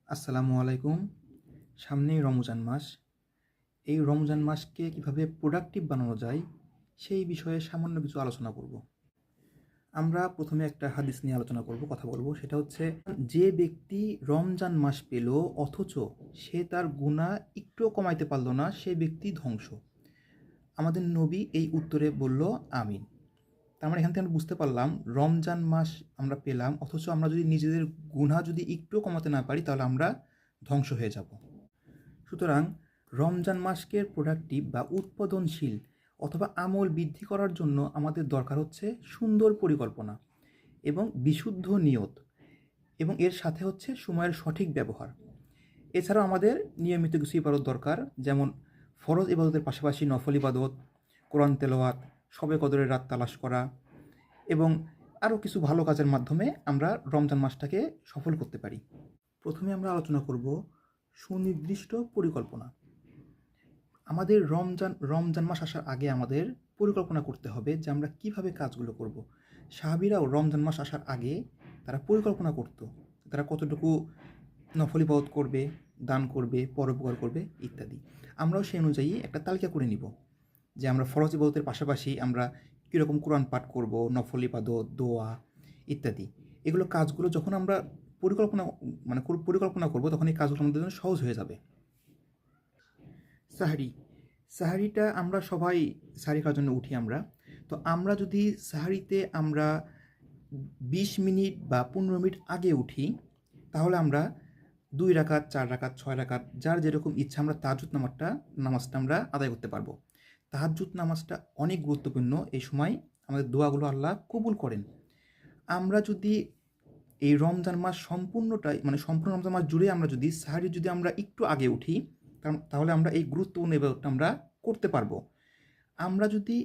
আসসালামু আলাইকুম। সামনেই রমজান মাস। এই রমজান মাসকে কিভাবে প্রোডাক্টিভ বানানো যায়, সেই বিষয়ে সামান্য কিছু আলোচনা করব। আমরা প্রথমে একটা হাদিস নিয়ে আলোচনা করব, কথা বলব। সেটা হচ্ছে, যে ব্যক্তি রমজান মাস পেল অথচ সে তার গুনাহ একটুও কমাইতে পারল না, সে ব্যক্তি ধ্বংস। আমাদের নবী এই উত্তরে বলল, আমিন। তার মানে এখান থেকে আমরা বুঝতে পারলাম, রমজান মাস আমরা পেলাম, অথচ আমরা যদি নিজেদের গুনাহ যদি একটুও কমাতে না পারি, তাহলে আমরা ধ্বংস হয়ে যাব। সুতরাং রমজান মাসকে প্রোডাক্টিভ বা উৎপাদনশীল অথবা আমল বৃদ্ধি করার জন্য আমাদের দরকার হচ্ছে সুন্দর পরিকল্পনা এবং বিশুদ্ধ নিয়ত, এবং এর সাথে হচ্ছে সময়ের সঠিক ব্যবহার। এছাড়াও আমাদের নিয়মিত কিছু ইবাদত দরকার, যেমন ফরজ ইবাদতের পাশাপাশি নফল ইবাদত, কোরআন তেলাওয়াত, শবে কদরের রাত তালাশ করা এবং আরও কিছু ভালো কাজের মাধ্যমে আমরা রমজান মাসটাকে সফল করতে পারি। প্রথমে আমরা আলোচনা করব সুনির্দিষ্ট পরিকল্পনা। আমাদের রমজান মাস আসার আগে আমাদের পরিকল্পনা করতে হবে যে আমরা কিভাবে কাজগুলো করব। সাহাবীরাও রমজান মাস আসার আগে তারা পরিকল্পনা করত, তারা কতটুকু নফল ইবাদত করবে, দান করবে, পরোপকার করবে ইত্যাদি। আমরাও সেই অনুযায়ী একটা তালিকা করে নিব যে আমরা ফরজ ইবাদতের পাশাপাশি আমরা কীরকম কোরআন পাঠ করব, নফল ইবাদত, দোয়া ইত্যাদি। এগুলো কাজগুলো যখন আমরা পরিকল্পনা করব, তখন এই কাজগুলো আমাদের জন্য সহজ হয়ে যাবে। সাহারি, সাহারিটা আমরা সবাই সাহারি খাওয়ার জন্য উঠি আমরা। তো আমরা যদি সাহারিতে আমরা 20 মিনিট বা 15 মিনিট আগে উঠি, তাহলে আমরা 2 রাকাত, 4 রাকাত, 6 রাকাত, যার যেরকম ইচ্ছা আমরা তাহাজ্জুদ নামাজটা আমরা আদায় করতে পারবো। তাহাজ্জুদ নামাজটা অনেক গুরুত্বপূর্ণ। এই সময় আমাদের দোয়াগুলো আল্লাহ কবুল করেন। আমরা যদি এই রমজান মাস সম্পূর্ণ রমজান মাস জুড়ে আমরা যদি সাহারি যদি আমরা একটু আগে উঠি, তাহলে আমরা এই গুরুত্বপূর্ণ ইবাদতটা আমরা করতে পারবো। আমরা যদি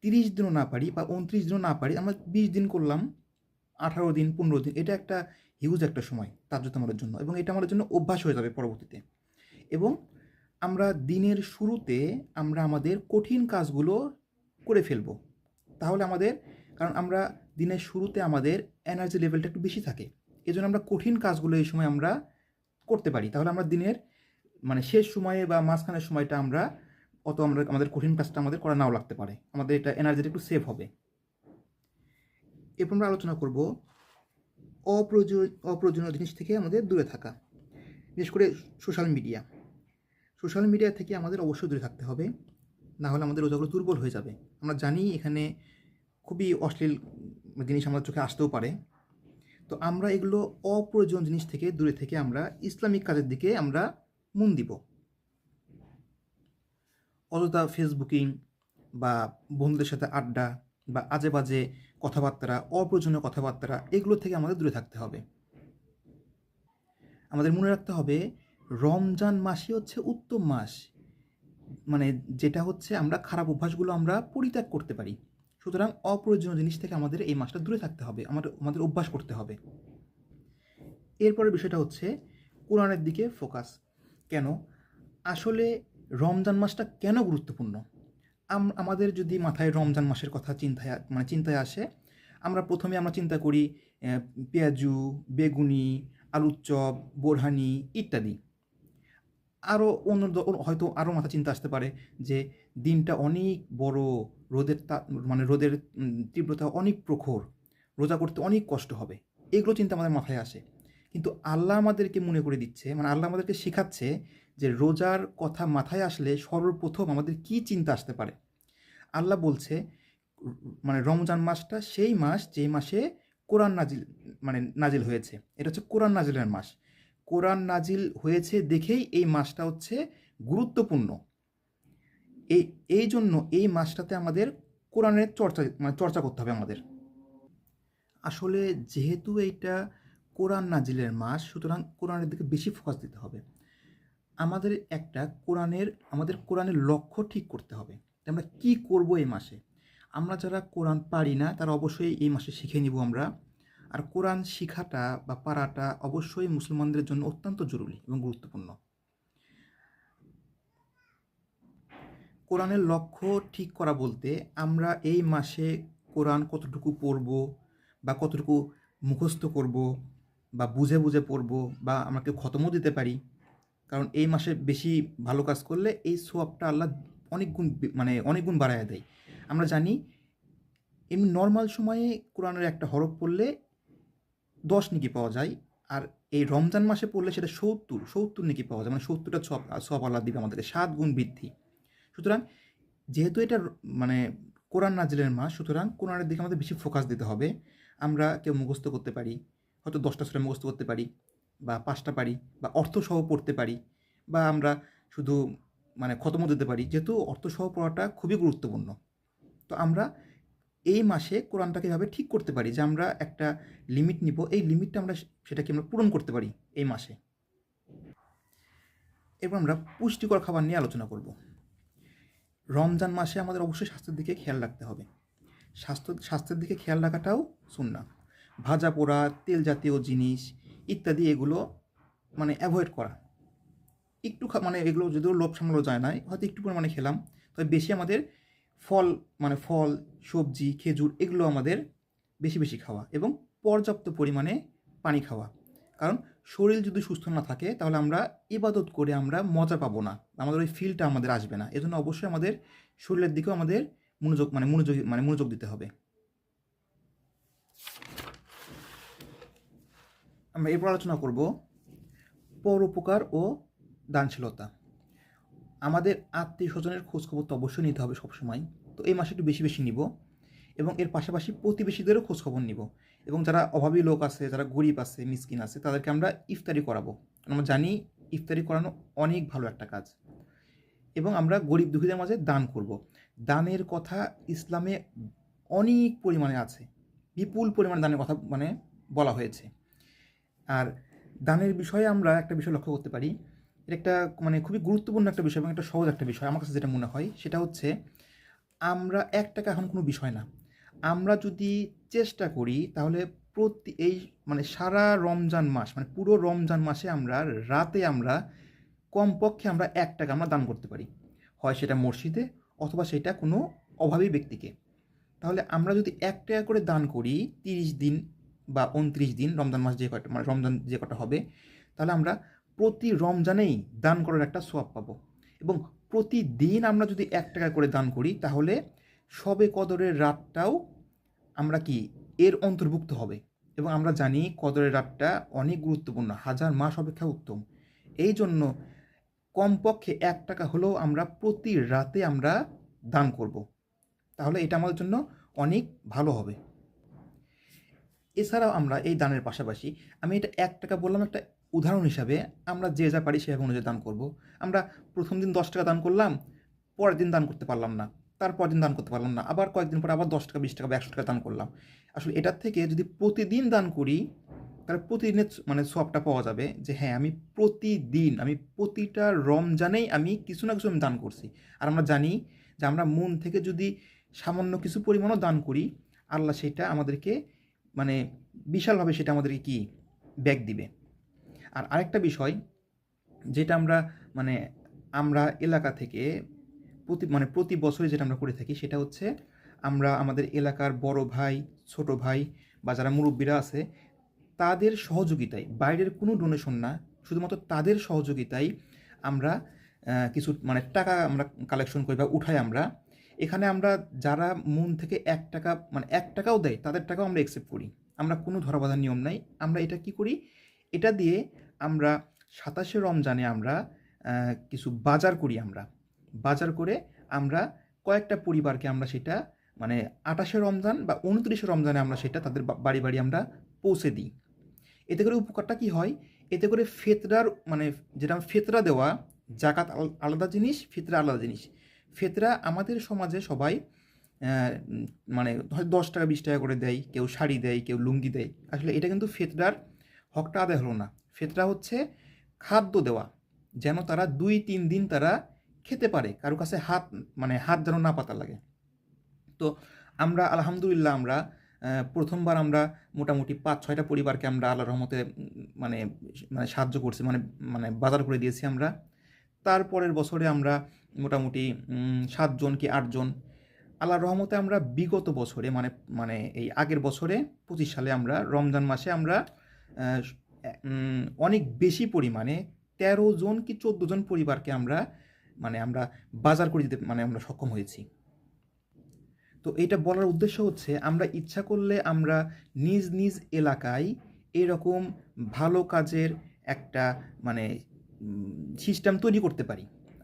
30 দিনও না পারি বা 29 দিনও না পারি, আমরা 20 দিন করলাম, 18 দিন, 15 দিন, এটা একটা হিউজ একটা সময় তাহাজ্জুদ আমাদের জন্য, এবং এটা আমাদের জন্য অভ্যাস হয়ে যাবে পরবর্তীতে। এবং আমরা দিনের শুরুতে আমরা আমাদের কঠিন কাজগুলো করে ফেলবো। তাহলে কারণ আমরা দিনের শুরুতে আমাদের এনার্জি লেভেলটা একটু বেশি থাকে, এজন্য আমরা কঠিন কাজগুলো এই সময় আমরা করতে পারি। তাহলে আমরা দিনের শেষ সময়ে বা মাঝখানের সময়টা আমাদের কঠিন কাজটা আমাদের করা নাও লাগতে পারে, আমাদের এটা এনার্জিটা একটু সেভ হবে। এরপর আমরা আলোচনা করব অপ্রয়োজনীয় জিনিস থেকে আমাদের দূরে থাকা, বিশেষ করে সোশ্যাল মিডিয়া থেকে আমাদের অবশ্যই দূরে থাকতে হবে, না হলে আমাদের রোজাগুলো দুর্বল হয়ে যাবে। আমরা জানি এখানে খুবই অশ্লীল জিনিস আমাদের চোখে আসতেও পারে। তো আমরা এগুলো অপ্রয়োজনীয় জিনিস থেকে দূরে থেকে আমরা ইসলামিক কাজের দিকে আমরা মন দিব। অযথা ফেসবুকিং বা বন্ধুদের সাথে আড্ডা বা আজে বাজে কথাবার্তা, অপ্রয়োজনীয় কথাবার্তা, এগুলো থেকে আমাদের দূরে থাকতে হবে। আমাদের মনে রাখতে হবে, রমজান মাসই হচ্ছে উত্তম মাস, যেটা হচ্ছে আমরা খারাপ অভ্যাসগুলো আমরা পরিত্যাগ করতে পারি। সুতরাং অপ্রয়োজনীয় জিনিস থেকে আমাদের এই মাসটা দূরে থাকতে হবে, আমাদের অভ্যাস করতে হবে। এরপরের বিষয়টা হচ্ছে কোরআনের দিকে ফোকাস। কেন? আসলে রমজান মাসটা কেন গুরুত্বপূর্ণ? আমাদের যদি মাথায় রমজান মাসের কথা চিন্তায় আসে, প্রথমে আমরা চিন্তা করি পেঁয়াজু, বেগুনি, আলুর চপ, বোরহানি ইত্যাদি। আরও হয়তো আরও মাথা চিন্তা আসতে পারে যে দিনটা অনেক বড়, রোদের তীব্রতা অনেক প্রখর, রোজা করতে অনেক কষ্ট হবে, এগুলো চিন্তা আমাদের মাথায় আসে। কিন্তু আল্লাহ আমাদেরকে মনে করে দিচ্ছে, আল্লাহ আমাদেরকে শেখাচ্ছে যে রোজার কথা মাথায় আসলে সর্বপ্রথম আমাদের কী চিন্তা আসতে পারে। আল্লাহ বলছে, রমজান মাসটা সেই মাস যে মাসে কোরআন নাজিল হয়েছে। এটা হচ্ছে কোরআন নাজিলের মাস। কোরআন নাজিল হয়েছে দেখেই এই মাসটা হচ্ছে গুরুত্বপূর্ণ। এই জন্য এই মাসটাতে আমাদের কোরআনের চর্চা করতে হবে আমাদের। আসলে যেহেতু এইটা কোরআন নাজিলের মাস, সুতরাং কোরআনের দিকে বেশি ফোকাস দিতে হবে। আমাদের কোরআনের লক্ষ্য ঠিক করতে হবে, আমরা কি করব এই মাসে। আমরা যারা কোরআন পারি না, তারা অবশ্যই এই মাসে শিখে নিব আমরা। আর কোরআন শিখাটা বা পারাটা অবশ্যই মুসলমানদের জন্য অত্যন্ত জরুরি এবং গুরুত্বপূর্ণ। কোরআনের লক্ষ্য ঠিক করা বলতে আমরা এই মাসে কোরআন কতটুকু পড়ব বা কতটুকু মুখস্থ করব, বা বুঝে বুঝে পড়বো, বা আমরা কেউ খতমও দিতে পারি। কারণ এই মাসে বেশি ভালো কাজ করলে এই সোয়াবটা আল্লাহ অনেক গুণ মানে অনেক গুণ বাড়ায় দেয়। আমরা জানি এমনি নর্মাল সময়ে কোরআনের একটা হরফ পড়লে 10 নেকি পাওয়া যায়, আর এই রমজান মাসে পড়লে সেটা 70 নেকি পাওয়া যায়, মানে 70টা সওয়াব আল্লাহ দিবে আমাদেরকে, 7 গুণ বৃদ্ধি। সুতরাং যেহেতু এটা মানে কোরআন নাজিলের মাস, সুতরাং কোরআনের দিকে আমাদের বেশি ফোকাস দিতে হবে। আমরা কেউ মুখস্থ করতে পারি, হয়তো 10টা সূরা মুখস্থ করতে পারি, বা 5টা পারি, বা অর্থসহ পড়তে পারি, বা আমরা শুধু মানে খতমও দিতে পারি, যেহেতু অর্থসহ পড়াটা খুবই গুরুত্বপূর্ণ। তো আমরা এই মাসে কোরআনটাকে এভাবে ঠিক করতে পারি যে আমরা একটা লিমিট নিব, এই লিমিটটা আমরা সেটাকে আমরা পূরণ করতে পারি এই মাসে। এরপর আমরা পুষ্টিকর খাবার নিয়ে আলোচনা করব। রমজান মাসে আমাদের অবশ্যই স্বাস্থ্যের দিকে খেয়াল রাখতে হবে। স্বাস্থ্যের দিকে খেয়াল রাখাটাও সুন্নাহ। ভাজা পোড়া, তেল জাতীয় জিনিস ইত্যাদি এগুলো মানে অ্যাভয়েড করা। একটু মানে এগুলো যদিও লোভ সামলানো যায় না, হয়তো একটু পরিমাণে খেলাম, তবে বেশি আমাদের ফল, সবজি, খেজুর এগুলো আমাদের বেশি বেশি খাওয়া, এবং পর্যাপ্ত পরিমাণে পানি খাওয়া। কারণ শরীর যদি সুস্থ না থাকে তাহলে আমরা ইবাদত করে আমরা মজা পাবো না, আমাদের ওই ফিলটা আমাদের আসবে না। এজন্য অবশ্যই আমাদের শরীরের দিকেও আমাদের মনোযোগ দিতে হবে। আমরা এরপর আলোচনা করব পরোপকার ও দানশীলতা। আমাদের আত্মীয় স্বজনের খোঁজখবর তো অবশ্যই নিতে হবে সবসময়, তো এই মাসে একটু বেশি বেশি নিব, এবং এর পাশাপাশি প্রতিবেশীদেরও খোঁজখবর নিব, এবং যারা অভাবী লোক আছে, যারা গরিব আছে, মিসকিন আছে, তাদেরকে আমরা ইফতারি করাবো। আমরা জানি ইফতারি করানো অনেক ভালো একটা কাজ, এবং আমরা গরিব দুঃখীদের মাঝে দান করব। দানের কথা ইসলামে অনেক পরিমাণে আছে, বিপুল পরিমাণে দানের কথা মানে বলা হয়েছে। আর দানের বিষয়ে আমরা একটা বিষয় লক্ষ্য করতে পারি, এটা একটা মানে খুবই গুরুত্বপূর্ণ একটা বিষয়, এবং একটা সহজ একটা বিষয় আমার কাছে যেটা মনে হয়, সেটা হচ্ছে আমরা 1 টাকা এখন কোনো বিষয় না। আমরা যদি চেষ্টা করি তাহলে এই মানে সারা রমজান মাস, মানে পুরো রমজান মাসে আমরা রাতে আমরা কমপক্ষে আমরা 1 টাকা আমরা দান করতে পারি, হয় সেটা মসজিদে অথবা সেটা কোনো অভাবী ব্যক্তিকে। তাহলে আমরা যদি 1 টাকা করে দান করি 30 দিন বা 29 দিন, রমজান মাস যে কয়টা মানে রমজান যে কটা হবে, তাহলে আমরা প্রতি রমজানেই দান করার একটা সওয়াব পাবো। এবং প্রতিদিন আমরা যদি 1 টাকা করে দান করি তাহলে শবে কদরের রাতটাও আমরা কি এর অন্তর্ভুক্ত হবে। এবং আমরা জানি কদরের রাতটা অনেক গুরুত্বপূর্ণ, 1000 মাস অপেক্ষা উত্তম। এই জন্য কমপক্ষে 1 টাকা হলেও আমরা প্রতি রাতে আমরা দান করব, তাহলে এটা আমাদের জন্য অনেক ভালো হবে। এছাড়াও আমরা এই দানের পাশাপাশি, আমি এটা 1 টাকা বললাম একটা উদাহরণ হিসাবে, আমরা যে যা পারি সেভাবে অনুযায়ী দান করব। আমরা প্রথম দিন 10 টাকা দান করলাম, পরের দিন দান করতে পারলাম না, তারপর দিন দান করতে পারলাম না, আবার কয়েকদিন পরে আবার 10 টাকা, 20 টাকা বা 100 টাকা দান করলাম। আসলে এটার থেকে যদি প্রতিদিন দান করি তাহলে প্রতিদিনের মানে সওয়াবটা পাওয়া যাবে, যে হ্যাঁ আমি প্রতিদিন, আমি প্রতিটা রমজানেই আমি কিছু না কিছু আমি দান করছি। আর আমরা জানি যে আমরা মন থেকে যদি সামান্য কিছু পরিমাণও দান করি, আল্লাহ সেটা আমাদেরকে মানে বিশালভাবে সেটা আমাদেরকে কি ব্যাক দিবে। আর আরেকটা বিষয় যেটা মানে আমরা এলাকা থেকে প্রতি বছরে যেটা আমরা করে থাকি, সেটা হচ্ছে আমরা আমাদের এলাকার বড় ভাই, ছোট ভাই বা যারা মুরব্বীরা আছে তাদের সহযোগিতায়, বাইরের কোনো ডোনেশন না, শুধুমাত্র তাদের সহযোগিতায় আমরা কিছু মানে টাকা আমরা কালেকশন করি বা উঠাই। আমরা এখানে আমরা যারা মন থেকে 1 টাকা মানে 1 টাকাও দেয় তাদের টাকাও আমরা অ্যাকসেপ্ট করি। আমরা কোনো ধরাবাঁধার নিয়ম নাই। আমরা এটা কি করি, এটা দিয়ে আমরা 27শে রমজানে আমরা কিছু বাজার করি। আমরা বাজার করে আমরা কয়েকটা পরিবারকে আমরা সেটা মানে 28শে রমজান বা 29শে রমজানে আমরা সেটা তাদের বাড়ি বাড়ি আমরা পৌঁছে দিই। এতে করে উপকারটা কি হয়, এতে করে ফিতরার মানে যেটা ফিতরা দেওয়া, জাকাত আলাদা জিনিস, ফিতরা আলাদা জিনিস। ফিতরা আমাদের সমাজে সবাই মানে 10 টাকা 20 টাকা করে দেয়, কেউ শাড়ি দেয়, কেউ লুঙ্গি দেয়। আসলে এটা কিন্তু ফিতরার হকটা আদায় হলো না। ফিতরা হচ্ছে খাদ্য দেওয়া, যেন তারা 2-3 দিন তারা খেতে পারে, কারো কাছে হাত যেন না পাতা লাগে। তো আমরা আলহামদুলিল্লাহ আমরা প্রথমবার আমরা মোটামুটি 5-6টা পরিবারকে আমরা আল্লাহর রহমতে মানে সাহায্য করছি, মানে বাজার করে দিয়েছি আমরা। তারপরের বছরে আমরা মোটামুটি 7 জন কি 8 জন, আল্লাহর রহমতে আমরা বিগত বছরে মানে এই আগের বছরে 25 সালে আমরা রমজান মাসে আমরা অনেক বেশি পরিমাণে ১৩ জন কি ১৪ জন পরিবারকে আমরা বাজার করে দিতে আমরা সক্ষম হয়েছি। তো এটা বলার উদ্দেশ্য হচ্ছে আমরা ইচ্ছা করলে আমরা নিজ নিজ এলাকায় এরকম ভালো কাজের একটা মানে সিস্টেম তৈরি করতে পারি।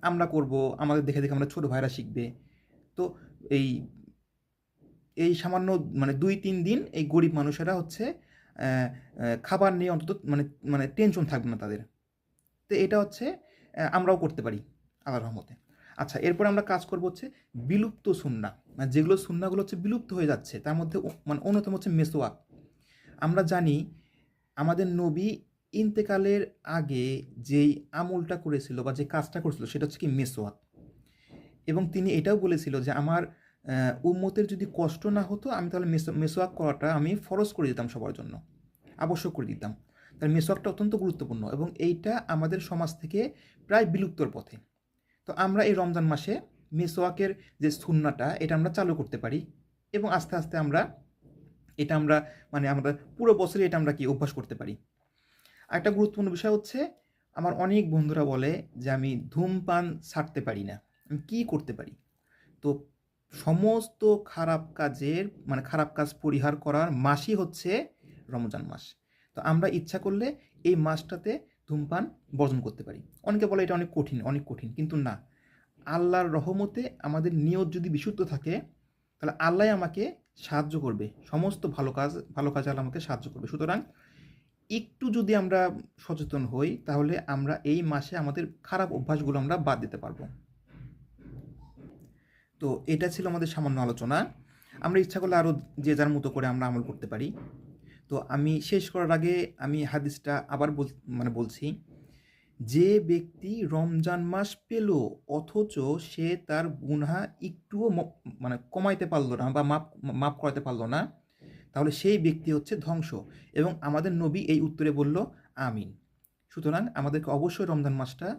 আমরা করব, আমাদের দেখে দেখে আমরা ছোট ভাইরা শিখবে। তো এই এই সামান্য ২-৩ দিন এই গরিব মানুষেরা হচ্ছে খাবার নিয়ে অন্তত টেনশন থাকবে না তাদের। তো এটা হচ্ছে আমরাও করতে পারি আল্লাহর রহমতে। আচ্ছা, এরপরে আমরা কাজ করব হচ্ছে বিলুপ্ত সুন্নাহ, যেগুলো সুন্নাহগুলো হচ্ছে বিলুপ্ত হয়ে যাচ্ছে, তার মধ্যে অন্যতম হচ্ছে মেসওয়াক। আমরা জানি আমাদের নবী ইন্তেকালের আগে যেই আমলটা করেছিল বা যে কাজটা করেছিল সেটা হচ্ছে কি মেসওয়াক। এবং তিনি এটাও বলেছিল যে আমার উম্মতের যদি কষ্ট না হতো আমি তাহলে মেসওয়াক করাটা আমি ফরজ করে দিতাম, সবার জন্য আবশ্যক করে দিতাম। তার মেসওয়াকটা অত্যন্ত গুরুত্বপূর্ণ এবং এইটা আমাদের সমাজ থেকে প্রায় বিলুপ্তর পথে। তো আমরা এই রমজান মাসে মেসওয়াকের যে সুন্নাটা এটা আমরা চালু করতে পারি এবং আস্তে আস্তে আমরা আমরা পুরো বছরই এটা আমরা কি অভ্যাস করতে পারি। আরেকটা গুরুত্বপূর্ণ বিষয় হচ্ছে, আমার অনেক বন্ধুরা বলে যে আমি ধূমপান ছাড়তে পারি না, আমি কী করতে পারি? তো সমস্ত খারাপ কাজ পরিহার করার মাসই হচ্ছে রমজান মাস। তো আমরা ইচ্ছা করলে এই মাসটাতে ধূমপান বর্জন করতে পারি। অনেকে বলে এটা অনেক কঠিন, কিন্তু না, আল্লাহর রহমতে আমাদের নিয়ত যদি বিশুদ্ধ থাকে তাহলে আল্লাহ আমাকে সাহায্য করবে, সমস্ত ভালো কাজ আল্লাহ আমাকে সাহায্য করবে। সুতরাং একটু যদি আমরা সচেতন হই তাহলে আমরা এই মাসে আমাদের খারাপ অভ্যাসগুলো আমরা বাদ দিতে পারবো। তো এটা ছিল আমাদের সামান্য আলোচনা। আমরা ইচ্ছা করলে আরও যে যার মতো করে আমরা আমল করতে পারি। তো আমি শেষ করার আগে আমি হাদিসটা আবার বলছি, যে ব্যক্তি রমজান মাস পেল অথচ সে তার গুনাহ একটুও কমাইতে পারলো না বা মাপ করাতে পারলো না, তাহলে সেই ব্যক্তি হচ্ছে ধ্বংস। এবং আমাদের নবী এই উত্তরে বলল আমিন। সুতরাং আমাদেরকে অবশ্যই রমজান মাসটা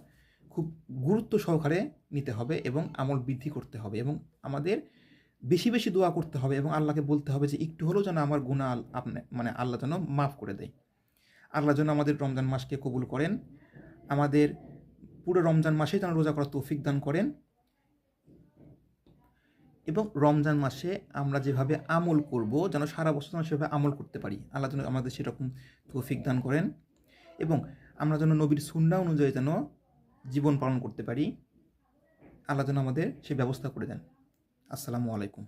খুব গুরুত্ব সহকারে নিতে হবে এবং আমল বৃদ্ধি করতে হবে এবং আমাদের বেশি বেশি দোয়া করতে হবে এবং আল্লাহকে বলতে হবে যে একটু হলেও যেন আমার গুনাহ আল্লাহ যেন মাফ করে দেয়। আল্লাহ যেন আমাদের রমজান মাসকে কবুল করেন, আমাদের পুরো রমজান মাসেই যেন রোজা করার তৌফিক দান করেন এবং রমজান মাসে আমরা যেভাবে আমল করব যেন সারা বছর যেন সেভাবে আমল করতে পারি। আল্লাহ যেন আমাদের সেরকম তৌফিক দান করেন এবং আমরা যেন নবীর সুন্নাহ অনুযায়ী যেন জীবন পালন করতে পারি। আল্লাহ যেন আমাদের সে ব্যবস্থা করে দেন। আসসালামু আলাইকুম।